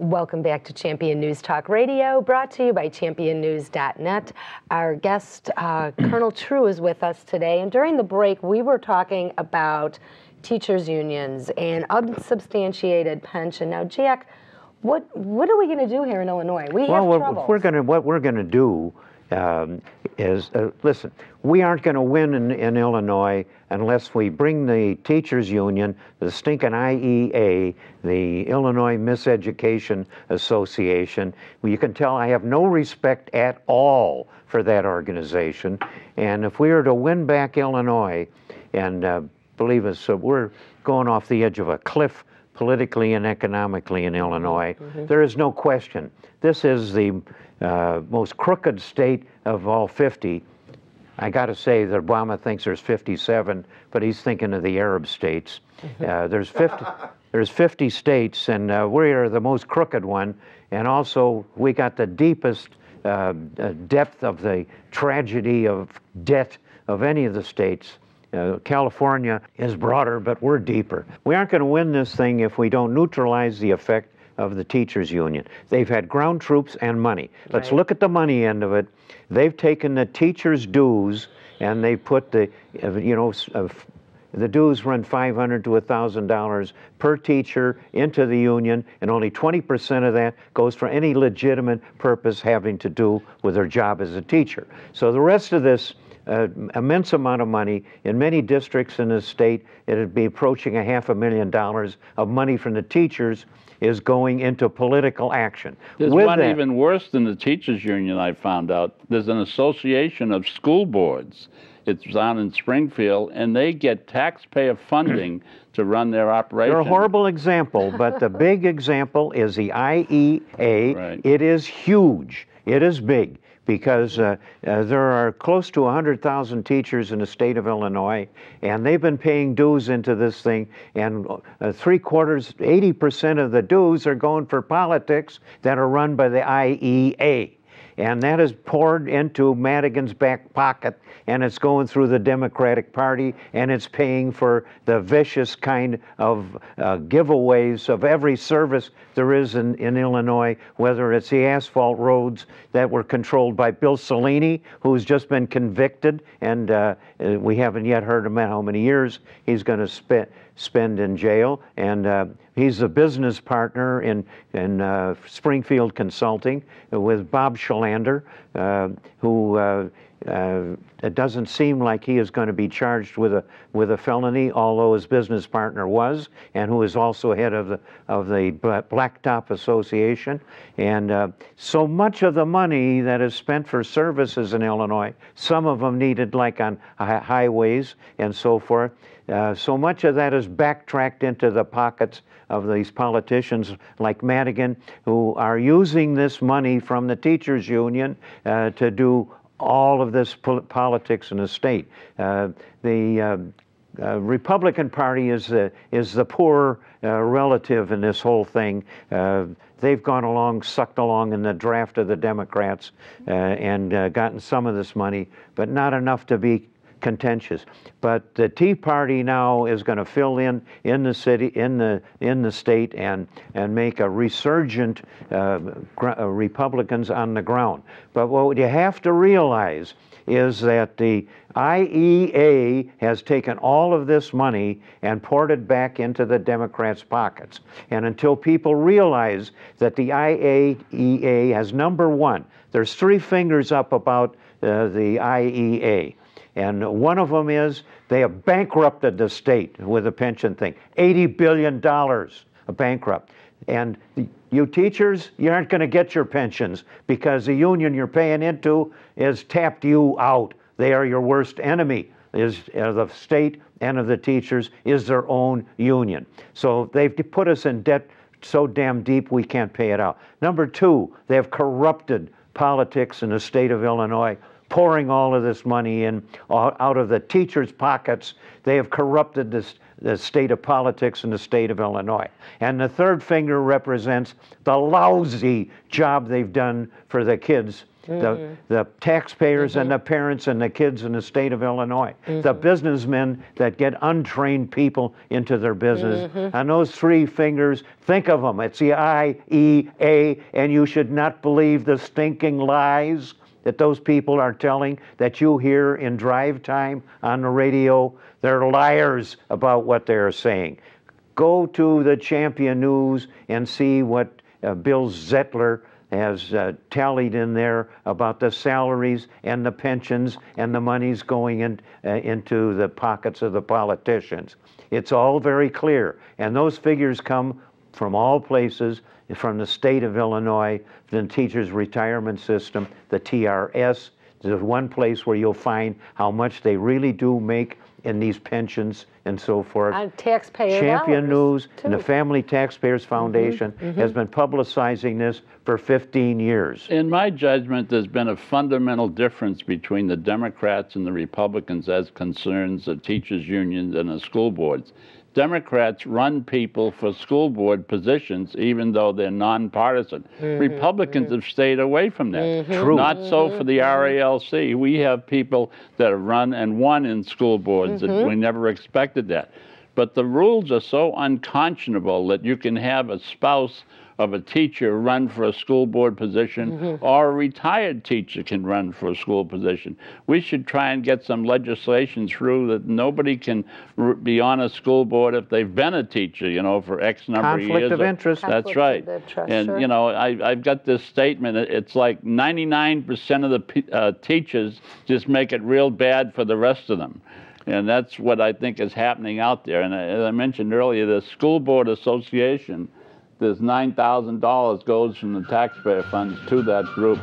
Welcome back to Champion News Talk Radio, brought to you by championnews.net. Our guest, Colonel True, is with us today, and during the break, we were talking about teachers' unions and unsubstantiated pension. Now, Jack, what are we going to do here in Illinois? We have trouble. What we're going to do is, listen, we aren't going to win in Illinois unless we bring the teachers union, the stinking IEA, the Illinois Miseducation Association. Well, you can tell I have no respect at all for that organization. And if we are to win back Illinois, and believe us, we're going off the edge of a cliff politically and economically in Illinois. There is no question. This is the most crooked state of all 50. I got to say that Obama thinks there's 57, but he's thinking of the Arab states. There's 50 states, and we are the most crooked one. And also, we got the deepest depth of the tragedy of debt of any of the states. California is broader, but we're deeper. We aren't going to win this thing if we don't neutralize the effect of the teachers union. They've had ground troops and money. Let's look at the money end of it. They've taken the teachers' dues and they put the, the dues run $500 to $1,000 per teacher into the union, and only 20% of that goes for any legitimate purpose having to do with their job as a teacher. So the rest of this immense amount of money in many districts in the state, it'd be approaching $500,000 of money from the teachers is going into political action. There's one even worse than the teachers union, I found out. There's an association of school boards. It's down in Springfield, and they get taxpayer funding to run their operation. They're a horrible example, but the big example is the IEA. Right. It is huge. It is big, because there are close to 100,000 teachers in the state of Illinois, and they've been paying dues into this thing, and 80% of the dues are going for politics that are run by the IEA. And that is poured into Madigan's back pocket, and it's going through the Democratic Party, and it's paying for the vicious kind of giveaways of every service there is in Illinois, whether it's the asphalt roads that were controlled by Bill Cellini, who's just been convicted, and we haven't yet heard him how many years he's going to spend in jail, and he's a business partner in Springfield Consulting with Bob Schalander, who it doesn't seem like he is going to be charged with a felony, although his business partner was, and who is also head of the Blacktop Association. And so much of the money that is spent for services in Illinois, some of them needed like on highways and so forth, so much of that is backtracked into the pockets of these politicians like Madigan, who are using this money from the teachers union to do all of this politics in the state. The Republican Party is the poor relative in this whole thing. They've gone along, sucked along in the draft of the Democrats and gotten some of this money, but not enough to be contentious. But the Tea Party now is going to fill in the city, in the state, and make a resurgent Republicans on the ground. But what you have to realize is that the IEA has taken all of this money and poured it back into the Democrats' pockets. And until people realize that the IEA has, number one, there's three fingers up about the IEA. And one of them is they have bankrupted the state with the pension thing. $80 billion bankrupt. And you teachers, you aren't going to get your pensions because the union you're paying into has tapped you out. They are your worst enemy. Is the state and of the teachers is their own union. So they've put us in debt so damn deep we can't pay it out. Number two, they have corrupted politics in the state of Illinois, pouring all of this money in out of the teachers' pockets. They have corrupted the state of politics in the state of Illinois. And the third finger represents the lousy job they've done for the kids the taxpayers and the parents and the kids in the state of Illinois, the businessmen that get untrained people into their business. And those three fingers, think of them. It's the IEA, and you should not believe the stinking lies that those people are telling that you hear in drive time on the radio. They're liars about what they're saying. Go to the Champion News and see what Bill Zettler has tallied in there about the salaries and the pensions and the monies going into the pockets of the politicians. It's all very clear, and those figures come from all places, from the state of Illinois, the Teachers Retirement System, the TRS. There's one place where you'll find how much they really do make in these pensions and so forth. Taxpayer Champion News too. and the Family Taxpayers Foundation has been publicizing this for 15 years. In my judgment, there's been a fundamental difference between the Democrats and the Republicans as concerns the teachers' unions and the school boards. Democrats run people for school board positions even though they're nonpartisan. Republicans have stayed away from that. True. Not so for the RALC. We have people that have run and won in school boards that we never expected that. But the rules are so unconscionable that you can have a spouse of a teacher run for a school board position, or a retired teacher can run for a school position. We should try and get some legislation through that nobody can be on a school board if they've been a teacher, you know, for X number of years. Conflict of interest. That's right. And, you know, I've got this statement. It's like 99% of the teachers just make it real bad for the rest of them. And that's what I think is happening out there. And as I mentioned earlier, the School Board Association, there's $9,000 goes from the taxpayer funds to that group.